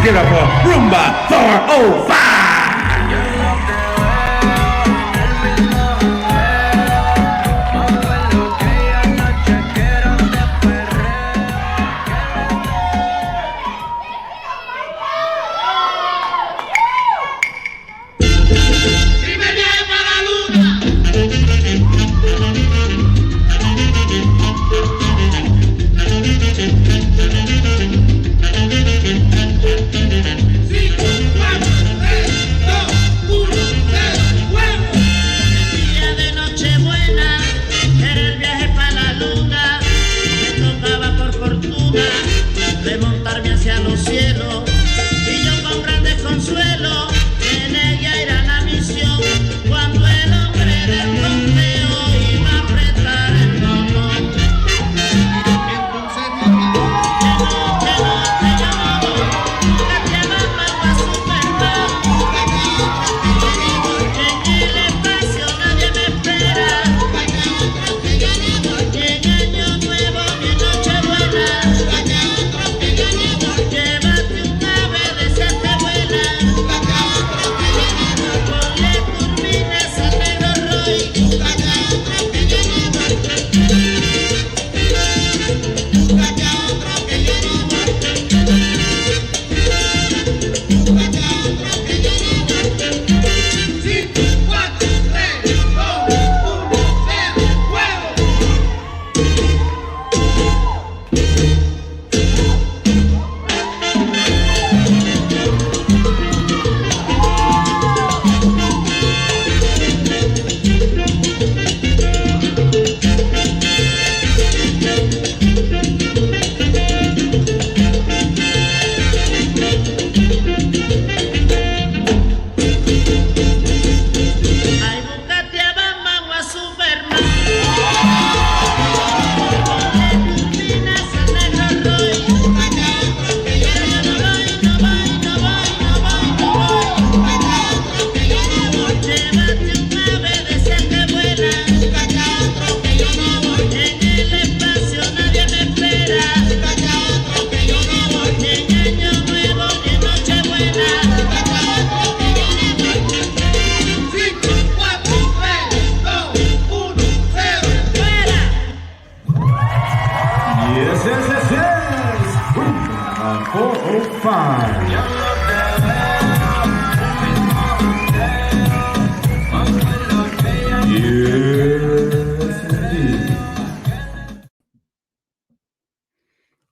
give it up for Rumba 405.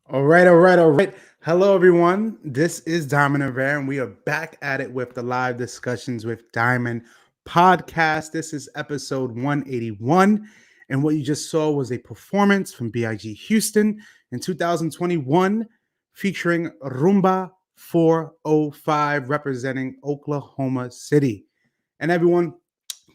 All right. Hello, everyone. This is Diamond and Rare, and we are back at it with the live discussions with Diamond podcast. This is episode 181, and what you just saw was a performance from BIG Houston in 2021 featuring Rumba 405 representing Oklahoma City. And everyone,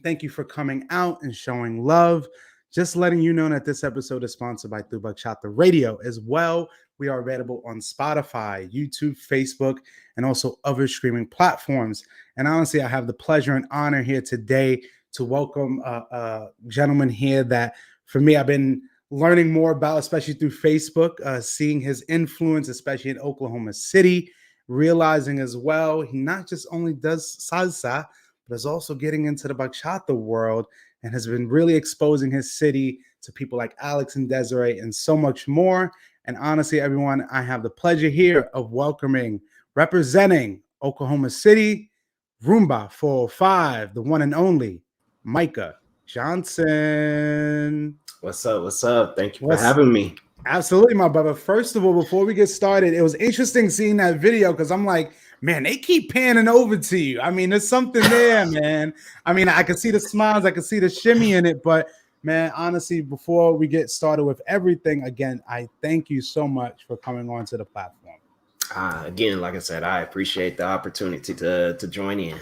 thank you for coming out and showing love. Just letting you know that this episode is sponsored by Tu Bachata Radio as well. We are available on Spotify, YouTube, Facebook, and also other streaming platforms. And honestly, I have the pleasure and honor here today to welcome a gentleman here that, for me, I've been learning more about, especially through Facebook, seeing his influence, especially in Oklahoma City, realizing as well, he not just only does salsa, but is also getting into the bachata world and has been really exposing his city to people like Alex and Desiree and so much more. And honestly, everyone, I have the pleasure here of welcoming, representing Oklahoma City, Rumba 405, the one and only Micah Johnson. What's up? Thank you for having me. Absolutely, my brother. First of all, before we get started, it was interesting seeing that video because I'm like, man, they keep panning over to you. I mean, there's something there, man. I mean, I can see the smiles, I can see the shimmy in it, but man, honestly, before we get started with everything, again, I thank you so much for coming on to the platform. Again, like I said, I appreciate the opportunity to join in.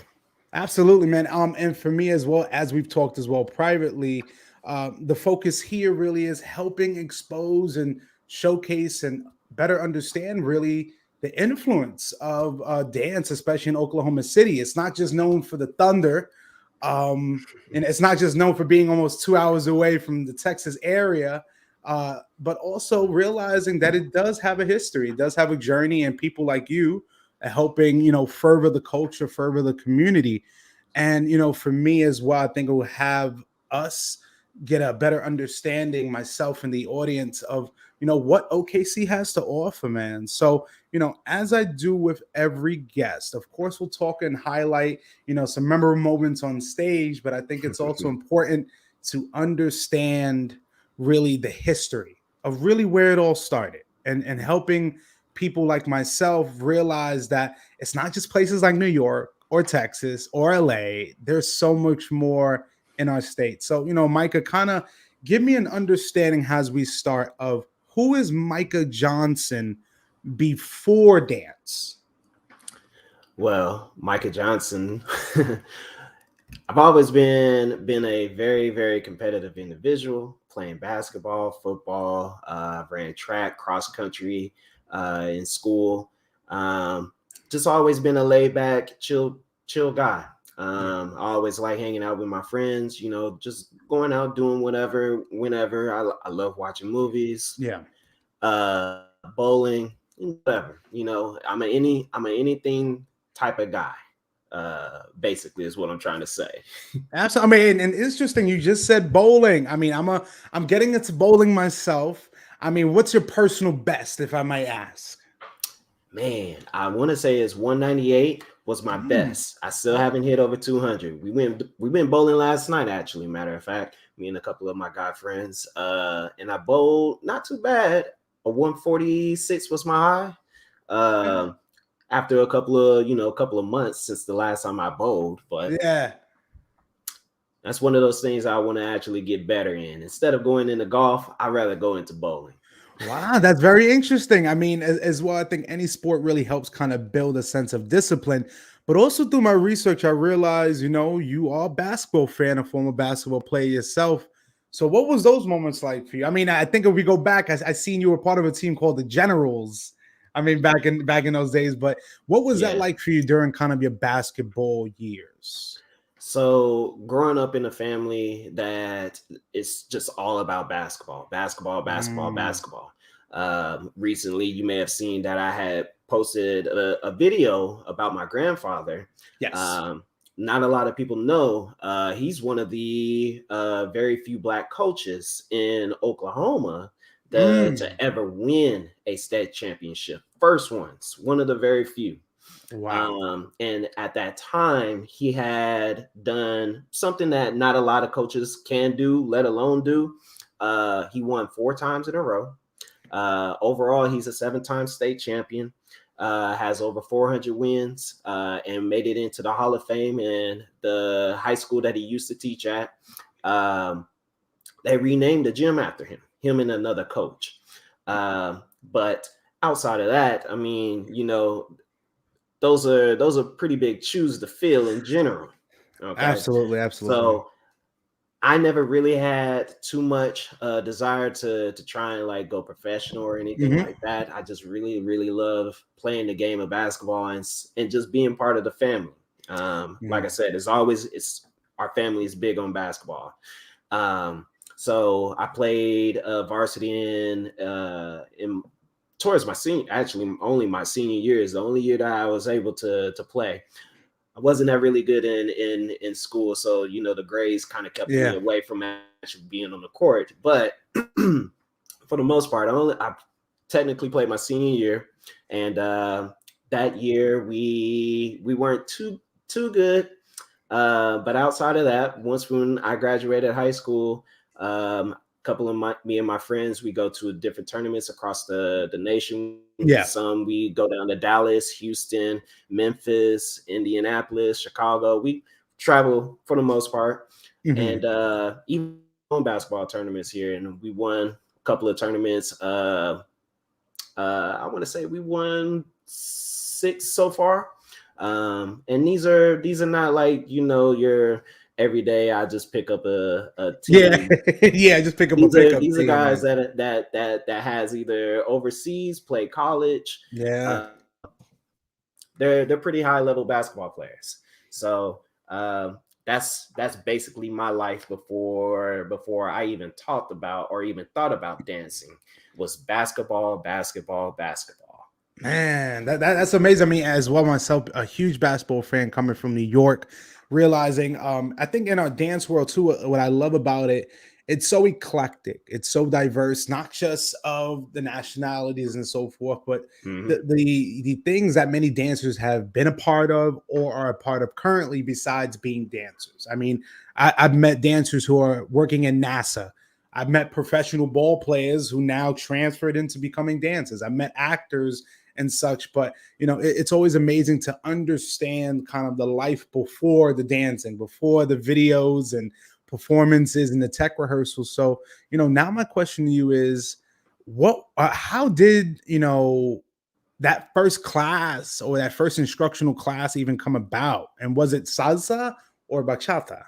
Absolutely, man. And for me as well, as we've talked as well privately, the focus here really is helping expose and showcase and better understand really the influence of dance, especially in Oklahoma City. It's not just known for the thunder. And it's not just known for being almost 2 hours away from the Texas area, but also realizing that it does have a history, it does have a journey, and people like you helping, further the culture, further the community. And, for me as well, I think it will have us get a better understanding, myself and the audience, of, what OKC has to offer, man. So, as I do with every guest, of course, we'll talk and highlight, some memorable moments on stage, but I think it's also important to understand really the history of really where it all started, and helping people like myself realize that it's not just places like New York or Texas or LA. There's so much more in our state. So, Micah, kind of give me an understanding as we start of who is Micah Johnson before dance. Well, Micah Johnson, I've always been a very, very competitive individual, playing basketball, football, ran track, cross country in school. Just always been a laid back, chill guy. I always like hanging out with my friends, just going out, doing whatever, whenever. I love watching movies. Yeah. Bowling, whatever. I'm an anything type of guy. Basically is what I'm trying to say. Absolutely. I mean, and interesting, you just said bowling. I mean, I'm getting into bowling myself. I mean, what's your personal best, if I might ask? Man, I want to say it's 198 was my best. I still haven't hit over 200. We went bowling last night, actually, matter of fact, me and a couple of my guy friends. And I bowled not too bad. A 146 was my high. After a couple of months since the last time I bowled, but yeah, that's one of those things I want to actually get better in. Instead of going into golf, I'd rather go into bowling. Wow, that's very interesting. I mean, as well, I think any sport really helps kind of build a sense of discipline. But also through my research, I realized, you are a basketball fan, a former basketball player yourself. So what was those moments like for you? I mean, I think if we go back, I seen you were part of a team called the Generals. I mean, back in those days. But what was that like for you during kind of your basketball years? So growing up in a family that is just all about basketball. Recently, you may have seen that I had posted a video about my grandfather. Yes. Not a lot of people know he's one of the very few Black coaches in Oklahoma to ever win a state championship. First ones, one of the very few. Wow. And at that time, he had done something that not a lot of coaches can do, let alone do. He won 4 times in a row. Overall, he's a 7-time state champion, has over 400 wins, and made it into the Hall of Fame in the high school that he used to teach at. They renamed the gym after him and another coach. But outside of that, I mean, those are pretty big shoes to fill in general. Okay? Absolutely. So I never really had too much desire to try and like go professional or anything like that. I just really, really love playing the game of basketball and just being part of the family. Like I said, our family is big on basketball. So I played varsity in towards my only my senior year is the only year that I was able to play. I wasn't that really good in school, so the grades kind of kept me away from actually being on the court. But for the most part, I technically played my senior year, and that year we weren't too good. But outside of that, when I graduated high school, couple of me and my friends, we go to different tournaments across the nation. Some we go down to Dallas, Houston, Memphis, Indianapolis, Chicago. We travel for the most part, and even on basketball tournaments here, and we won a couple of tournaments. I want to say we won 6 so far, and these are not like your every day I just pick up a team. Just pick up a pickup. These are guys that has either overseas, play college. They're pretty high level basketball players. So that's basically my life before I even talked about or even thought about dancing was basketball. Man, that's amazing. I mean, as well myself, a huge basketball fan coming from New York, realizing I think in our dance world too, what I love about it, it's so eclectic, it's so diverse, not just of the nationalities and so forth, but Mhm. the things that many dancers have been a part of or are a part of currently besides being dancers. I mean, I've met dancers who are working in NASA. I've met professional ball players who now transferred into becoming dancers. I've met actors and such. But it's always amazing to understand kind of the life before the dancing, before the videos and performances and the tech rehearsals. So now my question to you is, how did that first class or that first instructional class even come about? And was it salsa or bachata?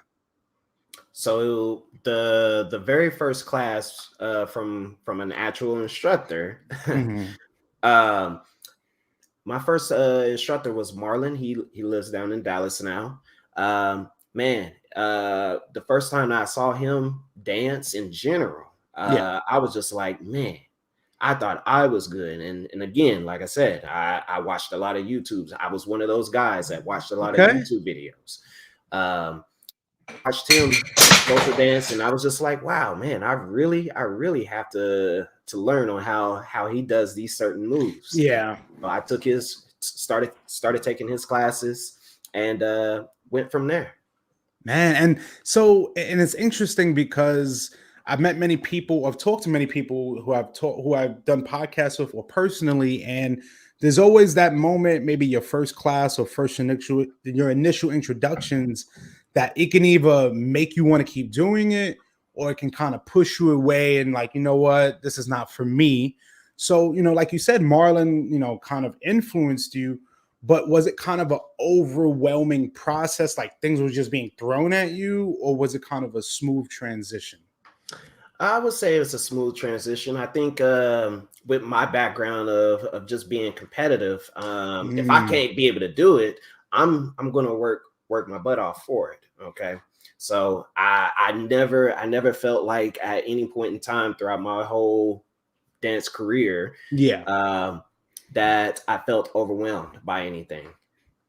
So the very first class from an actual instructor, Mhm. um, my first instructor was Marlon. He lives down in Dallas now. Man, the first time I saw him dance in general, Yeah. I was just like, man, I thought I was good. And again, like I said, I watched a lot of YouTubes. I was one of those guys that watched a lot of Okay. YouTube videos. Um, watched him go for dance, and I was just like, wow, man, I really have to learn on how he does these certain moves. Yeah. So I took his started taking his classes and went from there. Man, and so and it's interesting because I've met many people, I've talked to many people who I've done podcasts with or personally, and there's always that moment, maybe your first class or first initial your initial introductions, that it can either make you want to keep doing it or it can kind of push you away and like, you know what, this is not for me. So, like you said, Marlon, kind of influenced you, but was it kind of an overwhelming process, like things were just being thrown at you, or was it kind of a smooth transition? I would say it's a smooth transition. I think with my background of just being competitive, if I Mm, can't be able to do it, I'm gonna work my butt off for it. Okay. So I never felt like at any point in time throughout my whole dance career yeah. um, that I felt overwhelmed by anything.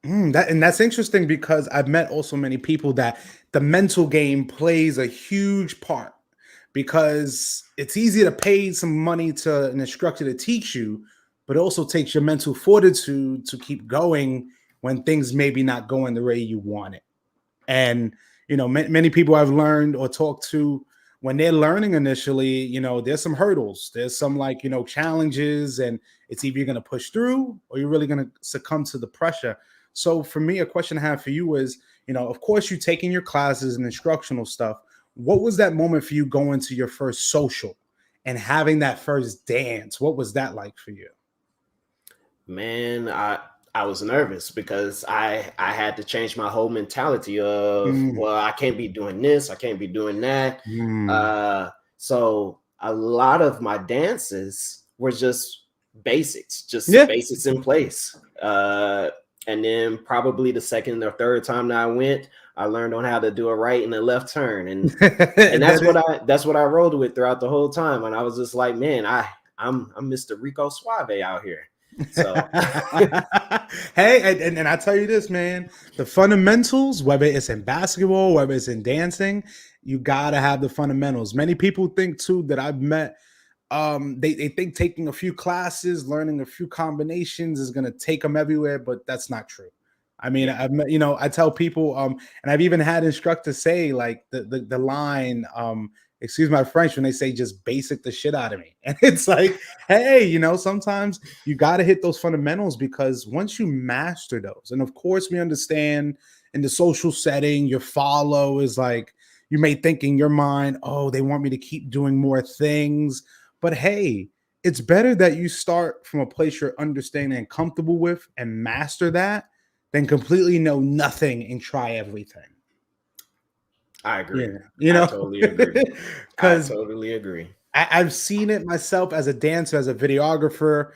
That's interesting because I've met also many people that the mental game plays a huge part because it's easy to pay some money to an instructor to teach you, but it also takes your mental fortitude to keep going when things maybe not going the way you want it. And many people I've learned or talked to, when they're learning initially, there's some hurdles, there's some like challenges, and it's either you're going to push through or you're really going to succumb to the pressure. So for me, a question I have for you is, of course, you taking your classes and instructional stuff. What was that moment for you going to your first social and having that first dance? What was that like for you? Man, I was nervous because I had to change my whole mentality of, Mm, well, I can't be doing this, I can't be doing that. mm. So a lot of my dances were just Yeah. basics in place. And then probably the second or third time that I went, I learned on how to do a right and a left turn, and That is. that's what I rolled with throughout the whole time. And I was just like, man, I'm Mr. Rico Suave out here. So Hey, and I tell you this, man, the fundamentals, whether it's in basketball, whether it's in dancing, you gotta have the fundamentals. Many people think too that I've met, they think taking a few classes, learning a few combinations is gonna take them everywhere, but that's not true. I mean, yeah. I've met, I tell people, and I've even had instructors say like the line, excuse my French, when they say just basic the shit out of me. And it's like, hey, sometimes you got to hit those fundamentals because once you master those, and of course, we understand in the social setting, your follow is like, you may think in your mind, oh, they want me to keep doing more things. But hey, it's better that you start from a place you're understanding and comfortable with and master that than completely know nothing and try everything. I agree. Yeah, I totally agree. I because totally agree. I've seen it myself as a dancer, as a videographer.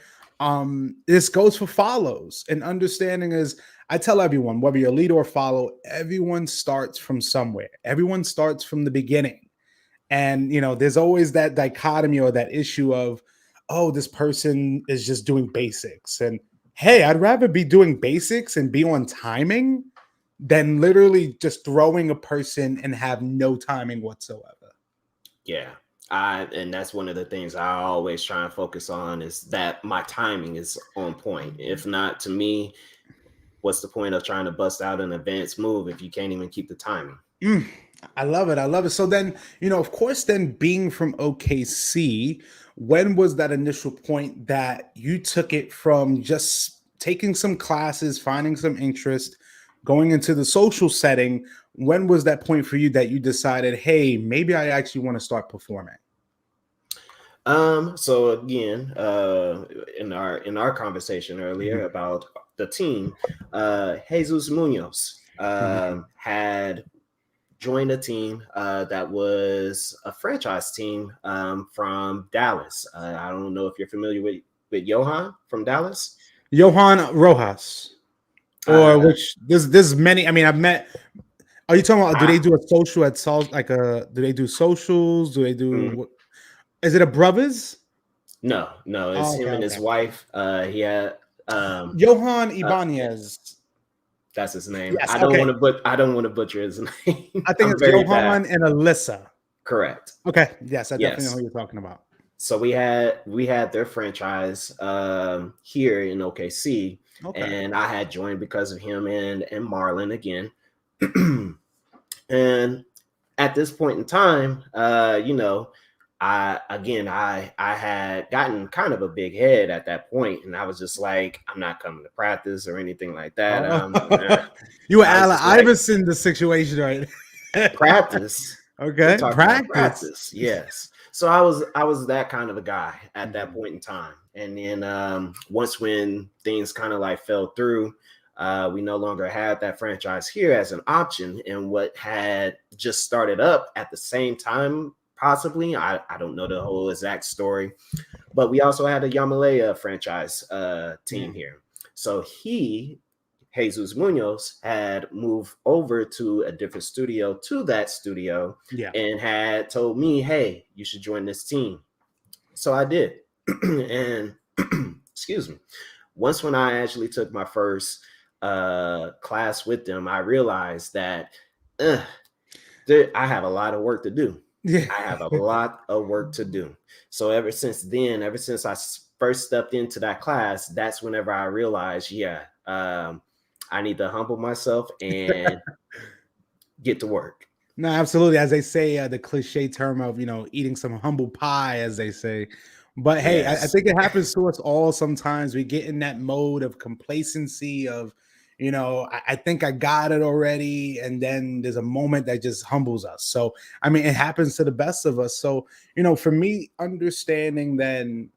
This goes for follows. And understanding is, I tell everyone, whether you're lead or follow, everyone starts from somewhere. Everyone starts from the beginning. And there's always that dichotomy or that issue of, oh, this person is just doing basics. And hey, I'd rather be doing basics and be on timing than literally just throwing a person and have no timing whatsoever. Yeah. And that's one of the things I always try and focus on is that my timing is on point. If not, to me, what's the point of trying to bust out an advanced move if you can't even keep the timing? I love it. I love it. So then, of course, then being from OKC, when was that initial point that you took it from just taking some classes, finding some interest, going into the social setting? When was that point for you that you decided, hey, maybe I actually want to start performing? So again, in our conversation earlier about the team, Jesus Munoz had joined a team that was a franchise team from Dallas. I don't know if you're familiar with Johan from Dallas. Johan Rojas, or which there's many. I mean, I've met. Are you talking about? Do they do a social at like a? Do they do socials? Do they do? Is it a brothers? No, it's him and his wife. He had Johan Ibanez. That's his name. Yes, I don't want to butcher his name. I think it's Johan and Alyssa. Correct. Okay. Yes, I definitely know who you're talking about. So we had their franchise here in OKC, and I had joined because of him and Marlon again. And at this point in time, I had gotten kind of a big head at that point, and I was just like, I'm not coming to practice or anything like that. You were Allen Iverson, the situation, right? Practice. Okay. Practice. Yes. So I was that kind of a guy at that point in time. And then once when things kind of like fell through, we no longer had that franchise here as an option. And what had just started up at the same time, possibly, I don't know the whole exact story, but we also had a Yamalea franchise team here. So Jesus Munoz had moved over to a different studio, and had told me, hey, you should join this team. So I did. And excuse me. Once when I actually took my first class with them, I realized that I have a lot of work to do. Yeah. I have a lot of work to do. So ever since I first stepped into that class, that's whenever I realized, I need to humble myself and get to work. No, absolutely. As they say, the cliche term of, eating some humble pie, as they say. But hey, yes. I think it happens to us all sometimes. We get in that mode of complacency of, I think I got it already. And then there's a moment that just humbles us. So, I mean, it happens to the best of us. So, for me, understanding then,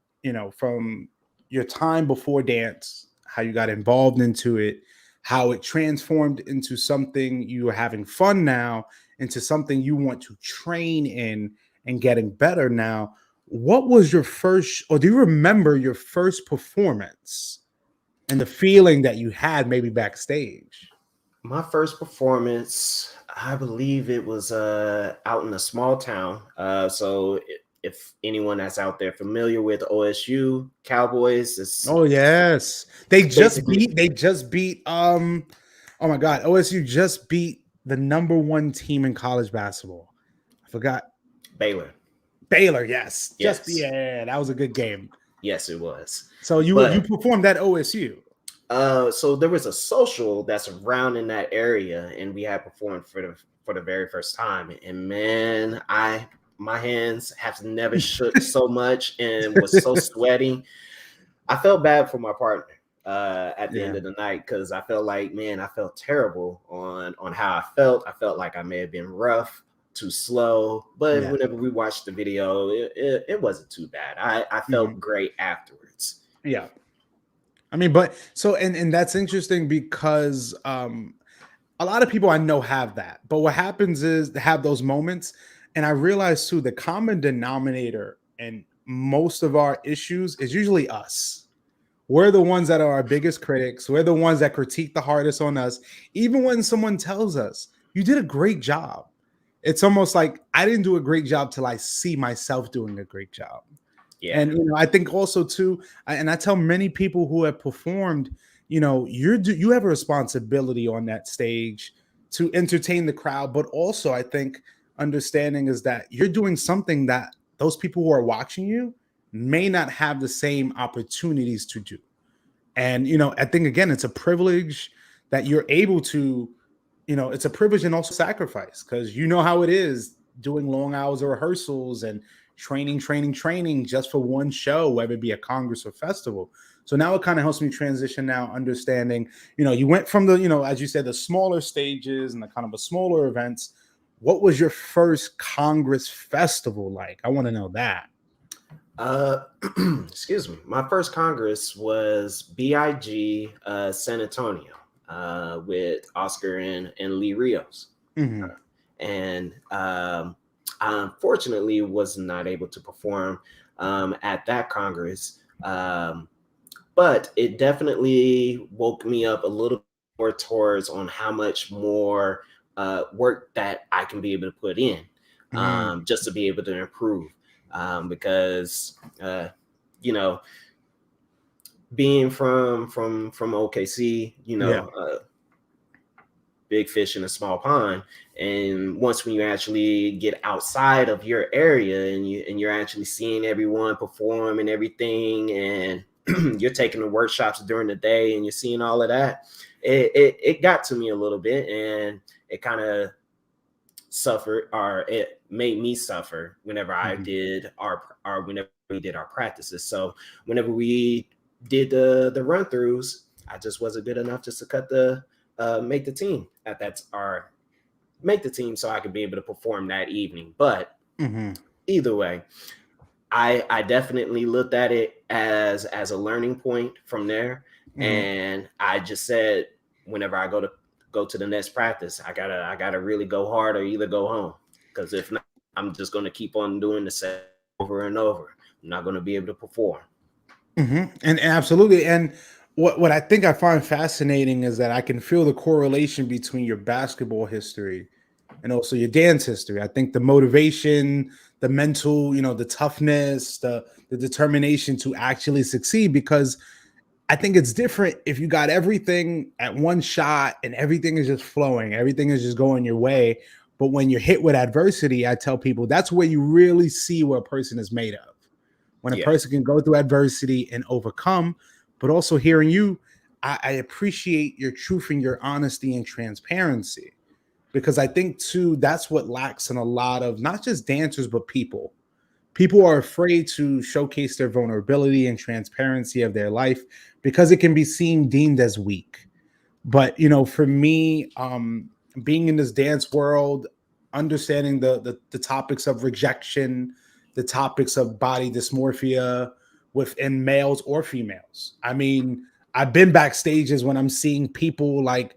from your time before dance, how you got involved into it, how it transformed into something you are having fun now, into something you want to train in and getting better now. What was your first, or do you remember your first performance and the feeling that you had maybe backstage? My first performance, I believe it was out in a small town. So if anyone that's out there familiar with OSU Cowboys, oh yes, they just beat oh my god, OSU just beat the number 1 team in college basketball. I forgot. Baylor, yes. That was a good game. Yes, it was. So you performed at OSU. So there was a social that's around in that area, and we had performed for the very first time. And man, my hands have never shook so much and was so sweaty. I felt bad for my partner at the end of the night because I felt like, man, I felt terrible on how I felt. I felt like I may have been rough, too slow, but whenever we watched the video, it wasn't too bad. I felt great afterwards. Yeah. I mean, but so, and that's interesting because a lot of people I know have that, but what happens is they have those moments. And I realized too, the common denominator in most of our issues is usually us. We're the ones that are our biggest critics. We're the ones that critique the hardest on us. Even when someone tells us, you did a great job. It's almost like I didn't do a great job till I see myself doing a great job. Yeah. And I think also too, and I tell many people who have performed, you have a responsibility on that stage to entertain the crowd, but also I think understanding is that you're doing something that those people who are watching you may not have the same opportunities to do. And I think again, it's a privilege that you're able to, it's a privilege and also sacrifice, because you know how it is doing long hours of rehearsals and training just for one show, whether it be a congress or festival. So now it kind of helps me transition now, understanding, you went from the, as you said, the smaller stages and the kind of a smaller events. What was your first Congress festival like? I want to know that. Excuse me. My first Congress was BIG San Antonio with Oscar and Lee Rios. Mm-hmm. And I unfortunately was not able to perform at that Congress. But it definitely woke me up a little more towards on how much more work that I can be able to put in just to be able to improve. Because being from OKC, big fish in a small pond, and once when you actually get outside of your area and you're actually seeing everyone perform and everything, and you're taking the workshops during the day and you're seeing all of that, it got to me a little bit, and it kind of suffered, or it made me suffer whenever I did whenever we did our practices. So whenever we did the run throughs, I just wasn't good enough just to cut the make the team make the team so I could be able to perform that evening. But either way, I definitely looked at it as a learning point from there. And I just said, whenever I go to the next practice, I gotta really go hard or either go home, because if not, I'm just going to keep on doing the same over and over. I'm not going to be able to perform. And absolutely. And what I think I find fascinating is that I can feel the correlation between your basketball history and also your dance history. I think the motivation, the mental, the toughness, the determination to actually succeed, because I think it's different if you got everything at one shot and everything is just flowing, everything is just going your way. But when you're hit with adversity, I tell people that's where you really see what a person is made of. When a person can go through adversity and overcome. But also hearing you, I appreciate your truth and your honesty and transparency, because I think too, that's what lacks in a lot of not just dancers, but people. People are afraid to showcase their vulnerability and transparency of their life because it can be deemed as weak. But, for me, being in this dance world, understanding the topics of rejection, the topics of body dysmorphia within males or females. I mean, I've been backstages when I'm seeing people like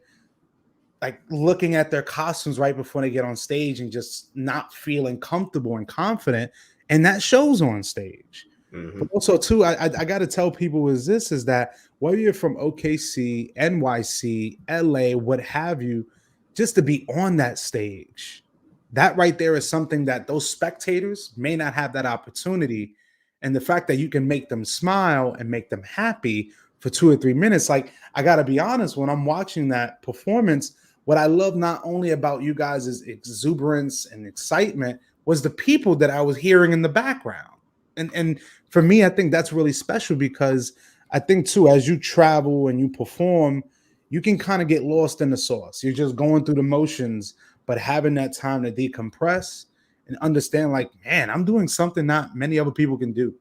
looking at their costumes right before they get on stage and just not feeling comfortable and confident. And that shows on stage. But also too, I got to tell people is that whether you're from OKC, NYC, LA, what have you, just to be on that stage, that right there is something that those spectators may not have that opportunity. And the fact that you can make them smile and make them happy for 2 or 3 minutes, like, I got to be honest, when I'm watching that performance, what I love not only about you guys' exuberance and excitement was the people that I was hearing in the background. And for me, I think that's really special, because I think too, as you travel and you perform, you can kind of get lost in the sauce. You're just going through the motions, but having that time to decompress and understand, like, man, I'm doing something not many other people can do.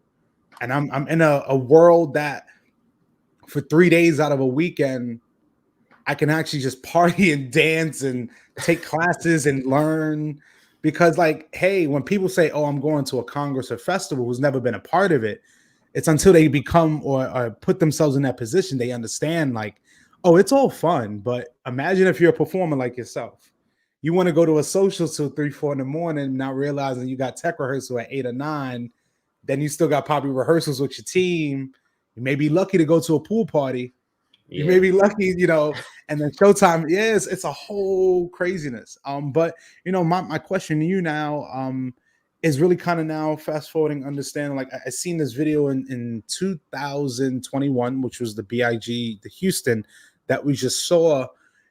And I'm in a world that for 3 days out of a weekend, I can actually just party and dance and take classes and learn. Because, like, hey, when people say, oh, I'm going to a congress or festival, who's never been a part of it, it's until they become or put themselves in that position, they understand, like, oh, it's all fun. But imagine if you're a performer like yourself. You want to go to a social till 3, 4 in the morning, not realizing you got tech rehearsal at 8 or 9. Then you still got probably rehearsals with your team. You may be lucky to go to a pool party. You may be lucky, and then showtime. Yes, it's a whole craziness. But my question to you now, is really kind of now fast forwarding, understanding. Like I seen this video in 2021, which was the BIG, the Houston that we just saw,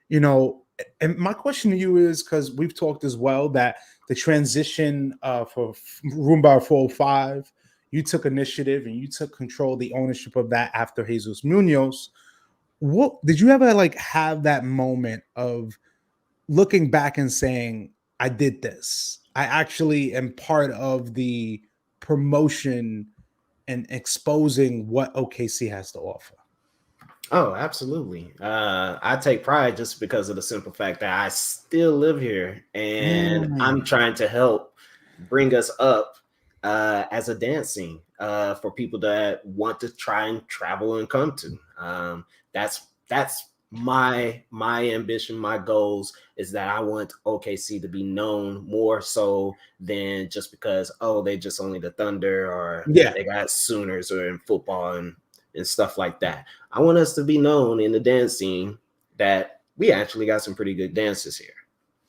you know. And my question to you is, because we've talked as well that the transition for Roomba 405, you took initiative and you took control, the ownership of that after Jesus Munoz. What did you ever like have that moment of looking back and saying, I did this? I actually am part of the promotion and exposing what OKC has to offer. Oh, absolutely. I take pride just because of the simple fact that I still live here and I'm trying to help bring us up as a dance scene for people that want to try and travel and come to. That's my ambition, my goals is that I want OKC to be known more so than just because they just only the Thunder or they got Sooners or in football and stuff like that. I want us to be known in the dance scene that we actually got some pretty good dancers here.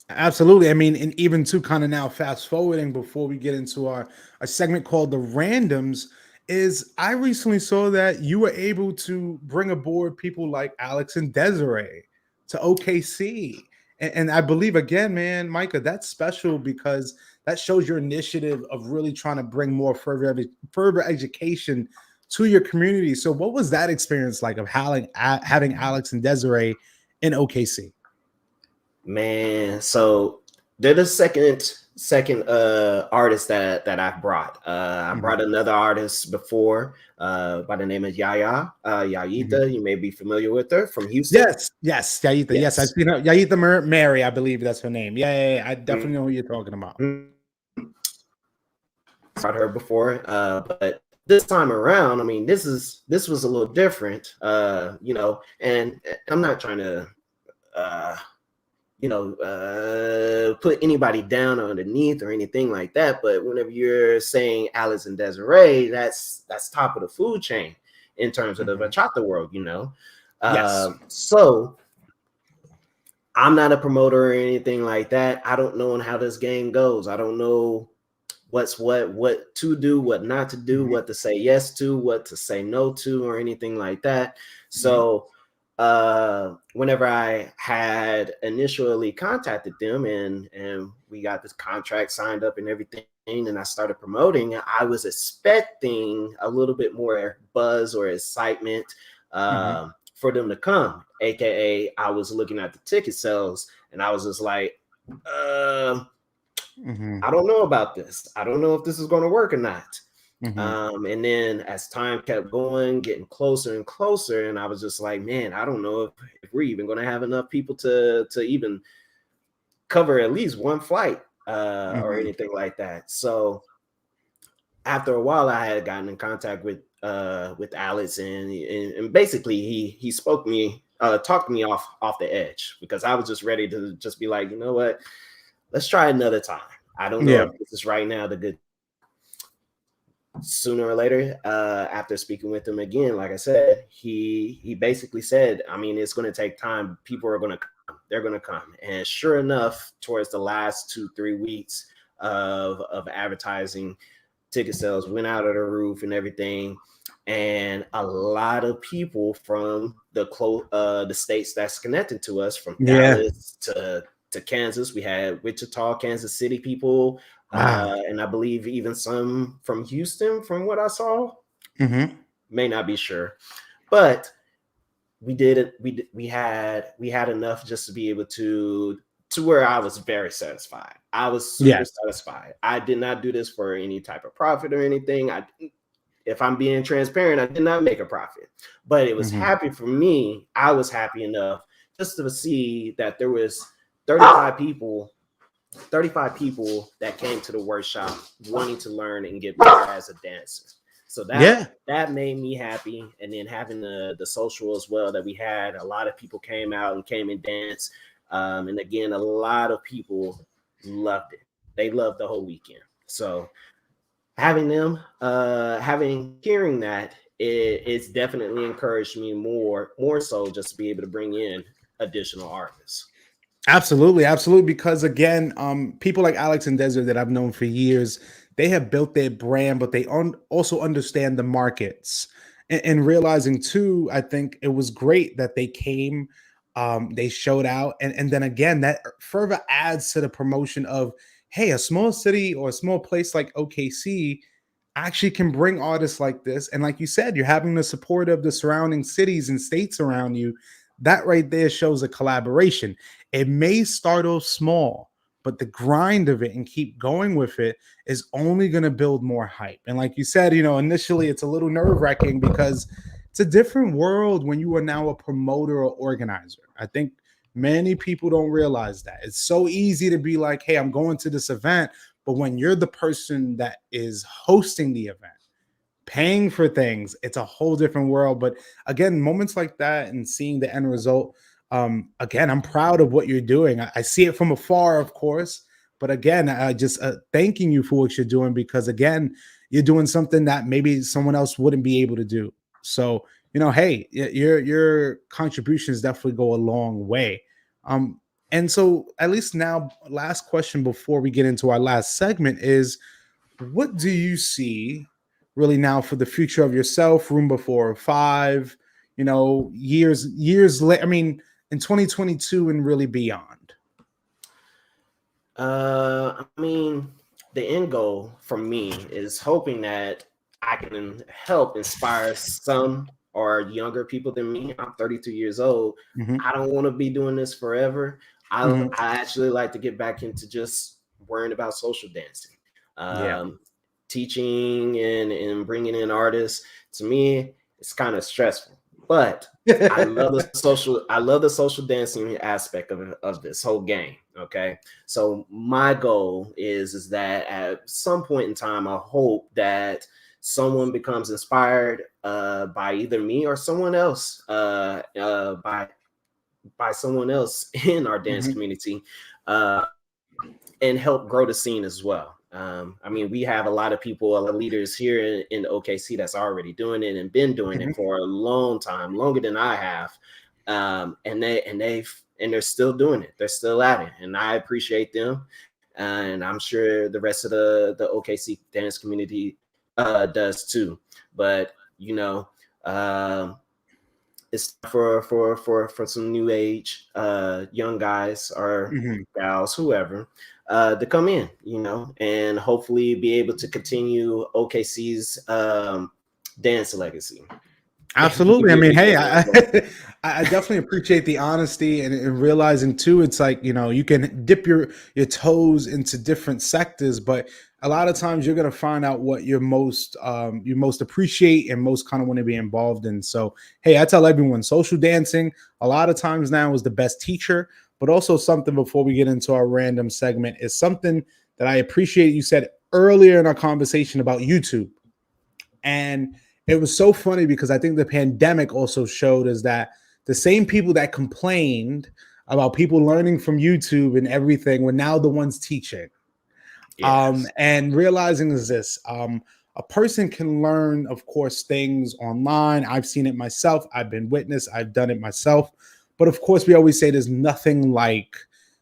Absolutely. I mean, and even to kind of now fast forwarding before we get into our segment called the randoms, is I recently saw that you were able to bring aboard people like Alex and Desiree to OKC. And I believe, again, man, Micah, that's special because that shows your initiative of really trying to bring more further education to your community. So what was that experience like of having Alex and Desiree in OKC? Man, so they're the second artist that I've brought. I brought another artist before by the name of Yayita. You may be familiar with her from Houston. Yes, Yayita. Yes, I've seen her. Yayita Mary, I believe that's her name. Yeah. I definitely know who you're talking about. Brought her before, but this time around, I mean, this was a little different, and I'm not trying to put anybody down underneath or anything like that. But whenever you're saying Alex and Desiree, that's top of the food chain in terms of the bachata world, Yes. So I'm not a promoter or anything like that. I don't know how this game goes. I don't know what's what to do, what not to do, what to say yes to, what to say no to, or anything like that. So whenever I had initially contacted them and we got this contract signed up and everything, and I started promoting, I was expecting a little bit more buzz or excitement for them to come. AKA, I was looking at the ticket sales and I was just like, I don't know about this. I don't know if this is going to work or not. And then as time kept going, getting closer and closer, and I was just like, man, I don't know if we're even going to have enough people to even cover at least one flight or anything like that. So after a while, I had gotten in contact with Alex, and basically he talked me off the edge because I was just ready to just be like, you know what, let's try another time. I don't know if this is right now the good. Sooner or later, after speaking with him again, like I said, he basically said, I mean, it's going to take time. People are going to come. They're going to come. And sure enough, towards the last 2-3 weeks of advertising, ticket sales went out of the roof and everything. And a lot of people from the states that's connected to us, from Dallas to Kansas. We had Wichita, Kansas City people. And I believe even some from Houston, from what I saw. May not be sure, but we did it. We had enough just to be able to where I was very satisfied. I was super satisfied. I did not do this for any type of profit or anything. If I'm being transparent, I did not make a profit, but it was happy for me. I was happy enough just to see that there was 35 people that came to the workshop wanting to learn and get better as a dancer. So that made me happy. And then having the social as well that we had, a lot of people came out and came and danced. And again, a lot of people loved it. They loved the whole weekend. So having them, hearing that, it's definitely encouraged me more so just to be able to bring in additional artists. Absolutely. Because again, people like Alex and Desiree that I've known for years, they have built their brand, but they also understand the markets. And realizing too, I think it was great that they came, they showed out, and then again that further adds to the promotion of, hey, a small city or a small place like OKC actually can bring artists like this. And like you said, you're having the support of the surrounding cities and states around you. That right there shows a collaboration. It may start off small, but the grind of it and keep going with it is only going to build more hype. And like you said, initially it's a little nerve wracking because it's a different world when you are now a promoter or organizer. I think many people don't realize that. It's so easy to be like, hey, I'm going to this event. But when you're the person that is hosting the event, paying for things, it's a whole different world. But again, moments like that and seeing the end result, again, I'm proud of what you're doing. I see it from afar, of course. But again, just thanking you for what you're doing, because again, you're doing something that maybe someone else wouldn't be able to do. So, hey, your contributions definitely go a long way. And so, at least now, last question before we get into our last segment is, what do you see really now for the future of yourself, Roomba 405, years later? I mean, in 2022 and really beyond. I mean, the end goal for me is hoping that I can help inspire some or younger people than me. I'm 32 years old. Mhm. I don't want to be doing this forever. I Mhm. I actually like to get back into just worrying about social dancing, Yeah. teaching and bringing in artists. To me, it's kind of stressful, but I love the social dancing aspect of this whole game. Okay. So my goal is that at some point in time, I hope that someone becomes inspired by either me or someone else, by someone else in our dance Mhm. community, uh, and help grow the scene as well. I mean, we have a lot of people, a lot of leaders here in OKC that's already doing it and been doing Mhm. it for a long time, longer than I have. And they're still doing it. They're still at it, and I appreciate them. And I'm sure the rest of the OKC dance community does too. But it's for some new age young guys or Mhm. gals, whoever, to come in, and hopefully be able to continue OKC's dance legacy. Absolutely. I mean, Really hey, get I, that going. I definitely appreciate the honesty and realizing too. It's like, you can dip your toes into different sectors, but a lot of times you're gonna find out what you most appreciate and most kind of want to be involved in. So, hey, I tell everyone, social dancing a lot of times now is the best teacher, but also something before we get into our random segment is something that I appreciate. You said earlier in our conversation about YouTube. And it was so funny because I think the pandemic also showed us that the same people that complained about people learning from YouTube and everything were now the ones teaching. Yes. And realizing is this, a person can learn, of course, things online. I've seen it myself. I've been witness. I've done it myself. But of course, we always say there's nothing like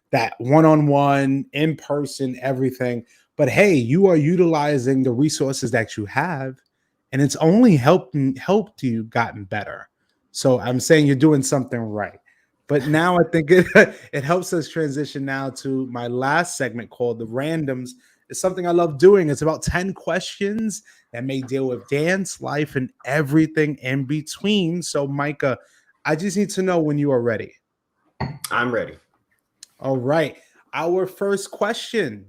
that one-on-one, in-person, everything. But hey, you are utilizing the resources that you have, and it's only helped you gotten better. So I'm saying you're doing something right. But now I think it helps us transition now to my last segment called the randoms. It's something I love doing. It's about 10 questions that may deal with dance, life, and everything in between. So, Micah, I just need to know when you are ready. I'm ready. All right. Our first question.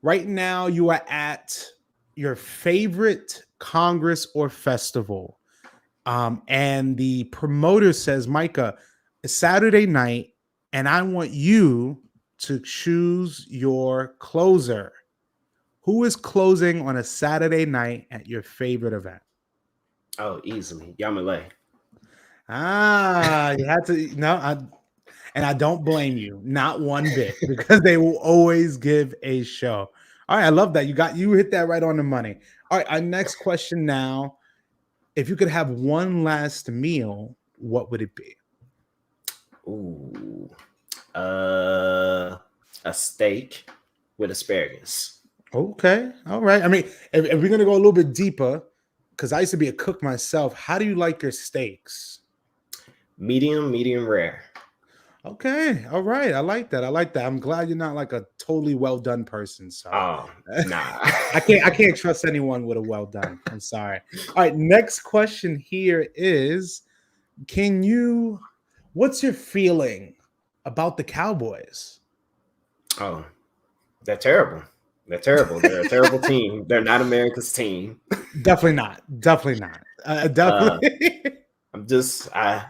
Right now, you are at your favorite Congress or festival. And the promoter says, Micah, it's Saturday night, and I want you to choose your closer. Who is closing on a Saturday night at your favorite event? Oh, easily. Yamale. You had to, no, and I don't blame you, not one bit, because they will always give a show. All right, I love that. You hit that right on the money. All right, our next question now. If you could have one last meal, what would it be? Ooh. Uh, a steak with asparagus. Okay. All right. I mean, if we're gonna go a little bit deeper, because I used to be a cook myself, how do you like your steaks? Medium rare. Okay. All right. I like that. I like that. I'm glad you're not like a totally well done person. So Oh, nah. I can't trust anyone with a well done. I'm sorry. All right. Next question here is can you what's your feeling about the Cowboys? Oh, they're terrible. They're terrible. They're a terrible team. They're not America's team. Definitely not. Definitely not. Definitely. I'm just I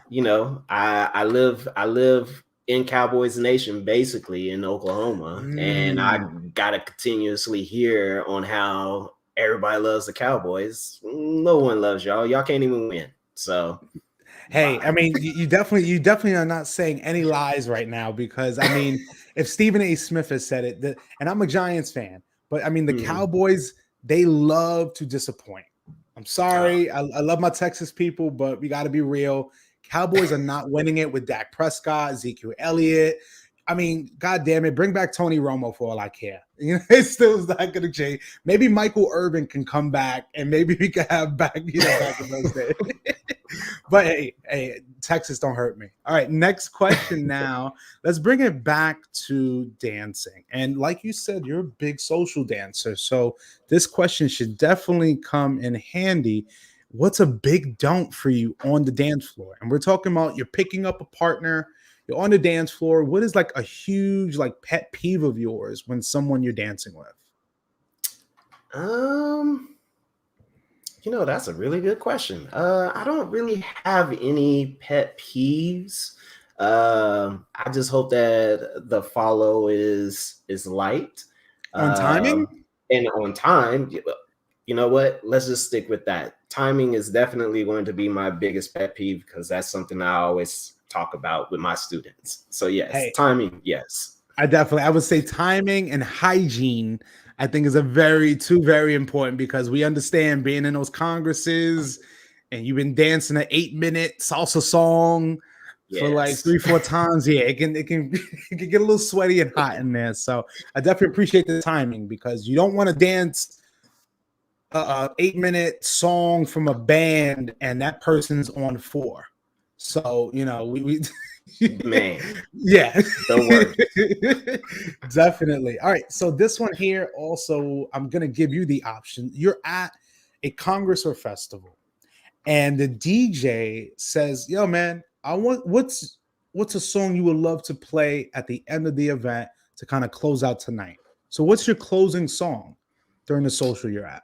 live in Cowboys Nation, basically in Oklahoma, and I Mm. gotta continuously hear on how everybody loves the Cowboys. No one loves y'all. Y'all can't even win. So Hey, I bye. mean, you definitely are not saying any lies right now because I mean, if Stephen A. Smith has said it, and I'm a Giants fan, but I mean, the Mhm. Cowboys they love to disappoint. I'm Oh, sorry, I love my Texas people, but we got to be real. Cowboys are not winning it with Dak Prescott, Ezekiel Elliott. I mean, God damn it, bring back Tony Romo for all I care. You know, it still is not going to change. Maybe Michael Irvin can come back, and maybe we can have back, back in those days. But hey, Texas don't hurt me. All right, next question now. Let's bring it back to dancing. And like you said, you're a big social dancer. So this question should definitely come in handy. What's a big don't for you on the dance floor? And we're talking about you're picking up a partner, you're on the dance floor. What is like a huge like pet peeve of yours when someone you're dancing with? um, that's a really good question. I don't really have any pet peeves. I just hope that the follow is light, On timing? and on time. You know what? Let's just stick with that. Timing is definitely going to be my biggest pet peeve because that's something I always talk about with my students. So yes, Hey, timing, yes. I would say timing and hygiene, I think is a very important because we understand being in those congresses and you've been dancing an 8 minute salsa song for like Yes. 3, 4 times. Yeah, it can it can get a little sweaty and hot in there. So I definitely appreciate the timing because you don't want to dance a 8 minute song from a band and that person's on four. So we Man, yeah. the worst. Definitely. All right. So this one here also, I'm gonna give you the option. You're at a congress or festival, and the DJ says, "Yo, man, I want what's a song you would love to play at the end of the event to kind of close out tonight." So, what's your closing song during the social you're at?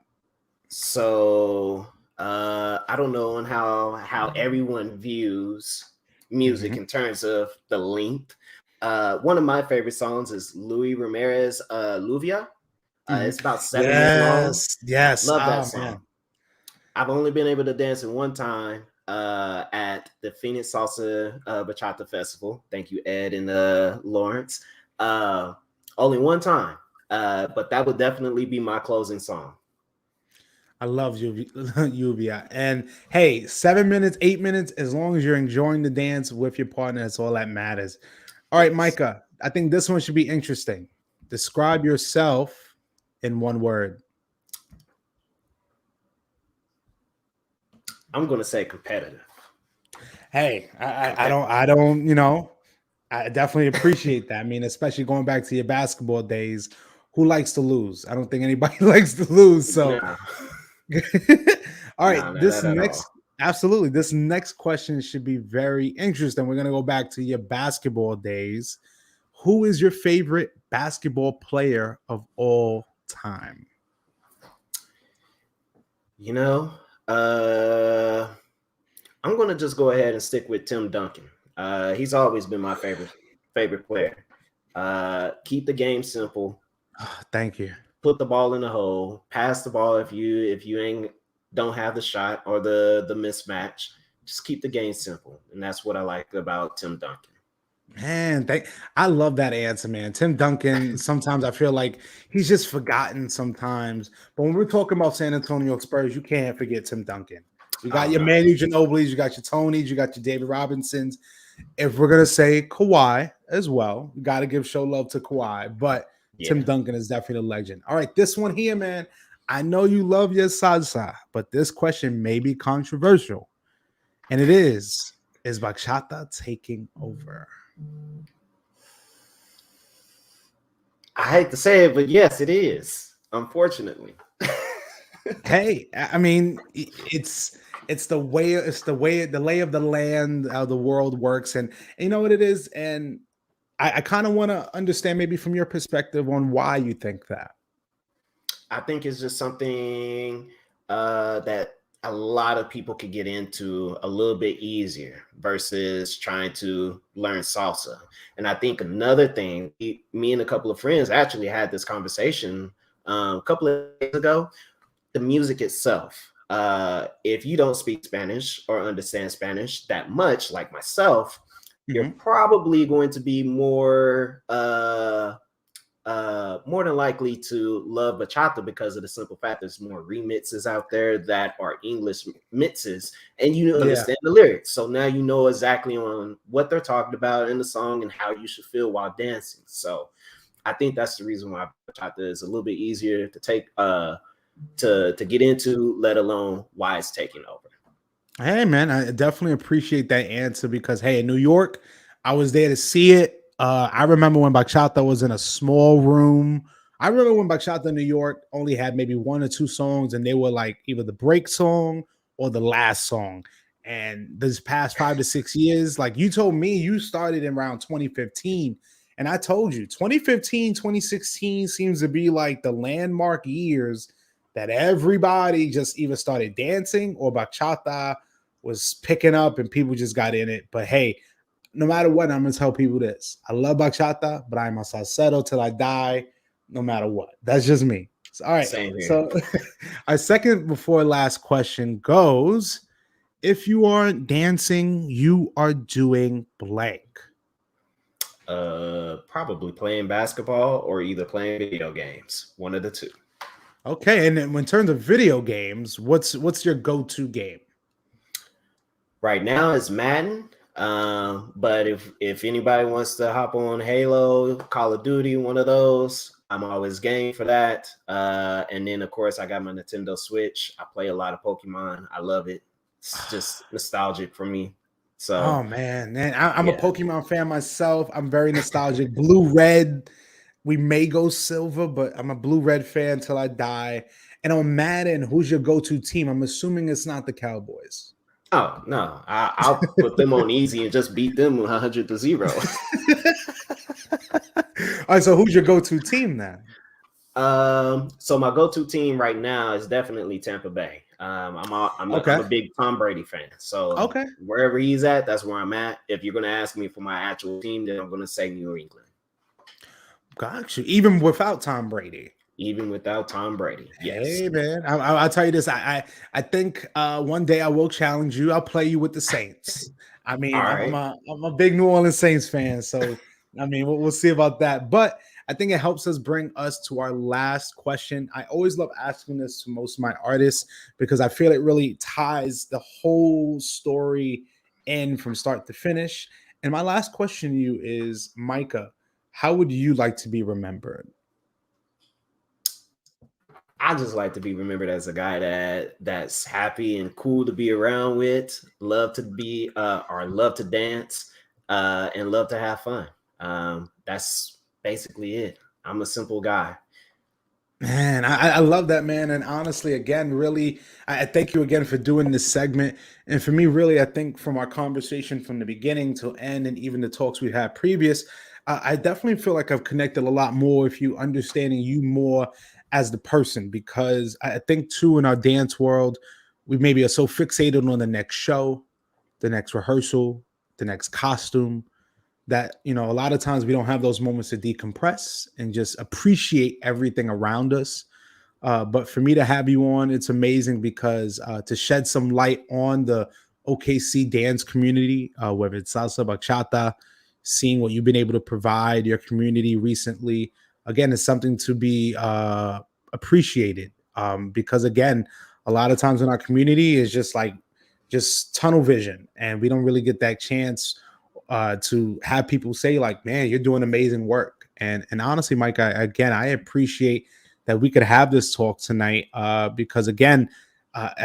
So I don't know on how everyone views music Mhm. in terms of the length. One of my favorite songs is Louis Ramirez, Luvia. Mhm. It's about 7 minutes long. Yes, yes. Love that Oh song. man. I've only been able to dance in one time at the Phoenix Salsa Bachata Festival. Thank you, Ed and Lawrence. Uh, Only one time, but that would definitely be my closing song. I love Uvia. And hey, 7 minutes, 8 minutes, as long as you're enjoying the dance with your partner, that's all that matters. All right, Yes. Micah, I think this one should be interesting. Describe yourself in one word. I'm going to say competitive. Hey, I Compet- don't, I don't, I definitely appreciate that. I mean, especially going back to your basketball days, who likes to lose? I don't think anybody likes to lose. So no, all right, no, not this that at all. next absolutely this next question should be very interesting. We're gonna go back to your basketball days. Who is your favorite basketball player of all time? You know, uh, I'm going to just go ahead and stick with Tim Duncan. He's always been my favorite player. Keep the game simple. Thank you. Put the ball in the hole. Pass the ball if you ain't don't have the shot or the mismatch. Just keep the game simple, and that's what I like about Tim Duncan. Man, I love that answer, man. Tim Duncan, sometimes I feel like he's just forgotten sometimes. But when we're talking about San Antonio Spurs, you can't forget Tim Duncan. You got Oh your no, Manu Ginobili's, you got your Tonys, you got your David Robinsons. If we're gonna say Kawhi as well, we got to give show love to Kawhi. But Tim Yeah. Duncan is definitely a legend. All right, this one here, man. I know you love your salsa, but this question may be controversial. And it is bachata taking over? I hate to say it, but yes, it is. Unfortunately. Hey, I mean, it's the lay of the land, how the world works, and you know what it is. And I kind of want to understand maybe from your perspective on why you think that. I think it's just something that a lot of people could get into a little bit easier versus trying to learn salsa. And I think another thing, me and a couple of friends actually had this conversation a couple of days ago. The music itself. If you don't speak Spanish or understand Spanish that much, like myself, you're probably going to be more than likely to love bachata because of the simple fact there's more remixes out there that are English mixes, and you understand the lyrics. So now you know exactly on what they're talking about in the song and how you should feel while dancing. So I think that's the reason why bachata is a little bit easier to take to get into, let alone why it's taking over. Hey man, I definitely appreciate that answer because hey, in New York, I was there to see it. I remember when bachata was in a small room. I remember when bachata in New York only had maybe one or two songs, and they were like either the break song or the last song. And this past 5 to 6 years, like you told me, you started in around 2015. And I told you 2015, 2016 seems to be like the landmark years that everybody just either started dancing or bachata was picking up and people just got in it. But hey, no matter what, I'm gonna tell people this: I love bachata, but I'm a salsero till I die, no matter what. That's just me. So, all right. Same here. So, our second before last question goes: if you aren't dancing, you are doing blank. Probably playing basketball or either playing video games. One of the two. Okay, and then in terms of video games, what's your go-to game? Right now it's Madden. But if anybody wants to hop on Halo, Call of Duty, one of those, I'm always game for that. And then of course I got my Nintendo Switch. I play a lot of Pokemon. I love it. It's just nostalgic for me. So Oh man, I'm a Pokemon fan myself. I'm very nostalgic. Blue, red. We may go silver, but I'm a blue red fan till I die. And on Madden, who's your go-to team? I'm assuming it's not the Cowboys. Oh no, I'll put them on easy and just beat them 100-0. All right, so who's your go-to team then? So my go-to team right now is definitely Tampa Bay. I'm a big Tom Brady fan. So wherever he's at, that's where I'm at. If you're gonna ask me for my actual team, then I'm gonna say New England. Got you. Even without Tom Brady. Even without Tom Brady. Yes. Hey man, I'll tell you this. I think one day I will challenge you. I'll play you with the Saints. I mean, I'm a big New Orleans Saints fan, so I mean we'll see about that. But I think it helps us bring us to our last question. I always love asking this to most of my artists because I feel it really ties the whole story in from start to finish. And my last question to you is, Micah, how would you like to be remembered? I just like to be remembered as a guy that's happy and cool to be around with, love to be or love to dance, and love to have fun. That's basically it. I'm a simple guy. Man, I love that, man. And honestly, again, really, I thank you again for doing this segment. And for me, really, I think from our conversation from the beginning to end and even the talks we had previous, I definitely feel like I've connected a lot more with you, understanding you more as the person, because I think too in our dance world, we maybe are so fixated on the next show, the next rehearsal, the next costume, that a lot of times we don't have those moments to decompress and just appreciate everything around us. But for me to have you on, it's amazing because to shed some light on the OKC dance community, whether it's salsa, bachata, seeing what you've been able to provide your community recently, again, is something to be appreciated. Because again, a lot of times in our community is just tunnel vision, and we don't really get that chance to have people say like, man, you're doing amazing work. And honestly, Mike, I appreciate that we could have this talk tonight, because again,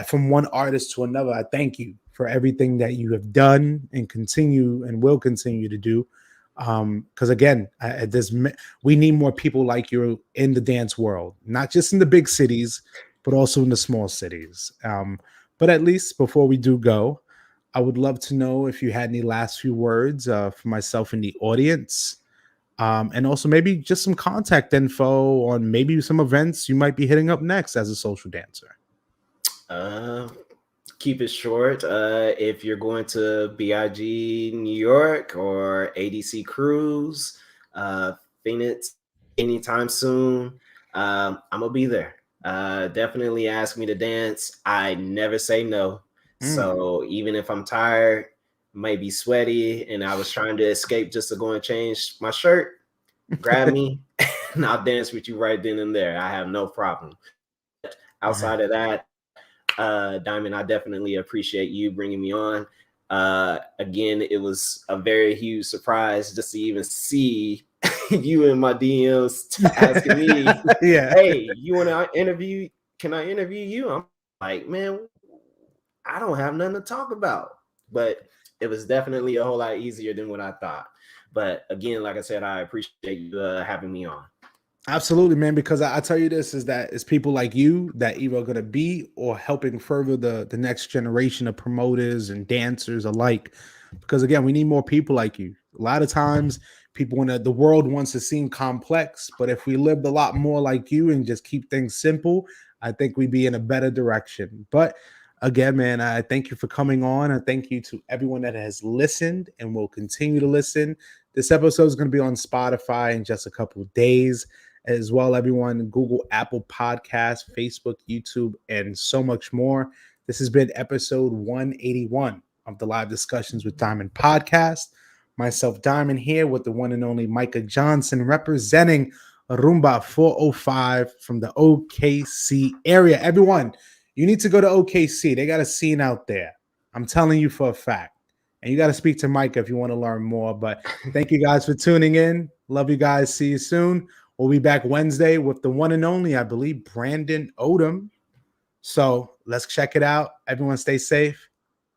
from one artist to another, I thank you for everything that you have done and continue and will continue to do. Because again, we need more people like you in the dance world, not just in the big cities, but also in the small cities. But at least before we do go, I would love to know if you had any last few words for myself in the audience. And also maybe just some contact info on maybe some events you might be hitting up next as a social dancer. Keep it short. If you're going to BIG New York or ADC Cruise, Phoenix anytime soon, I'm gonna be there. Definitely ask me to dance. I never say no. So even if I'm tired, might be sweaty, and I was trying to escape just to go and change my shirt, grab me, and I'll dance with you right then and there. I have no problem. Outside of that, Diamond, I definitely appreciate you bringing me on. Again, it was a very huge surprise just to even see you in my DMs asking me, Yeah. hey, you want to interview? Can I interview you? I'm like, man, I don't have nothing to talk about. But it was definitely a whole lot easier than what I thought. But again, like I said, I appreciate you having me on. Absolutely, man. Because I tell you this is that it's people like you that either are going to be or helping further the next generation of promoters and dancers alike. Because again, we need more people like you. A lot of times, people when the world wants to seem complex, but if we lived a lot more like you and just keep things simple, I think we'd be in a better direction. But again, man, I thank you for coming on. I thank you to everyone that has listened and will continue to listen. This episode is going to be on Spotify in just a couple of days. As well, everyone, Google, Apple Podcasts, Facebook, YouTube, and so much more. This has been episode 181 of the Live Discussions with Diamond podcast. Myself, Diamond, here with the one and only Micah Johnson, representing Rumba 405 from the OKC area. Everyone, you need to go to OKC. They got a scene out there. I'm telling you for a fact. And you got to speak to Micah if you want to learn more. But thank you guys for tuning in. Love you guys. See you soon. We'll be back Wednesday with the one and only, I believe, Brandon Odom. So let's check it out. Everyone stay safe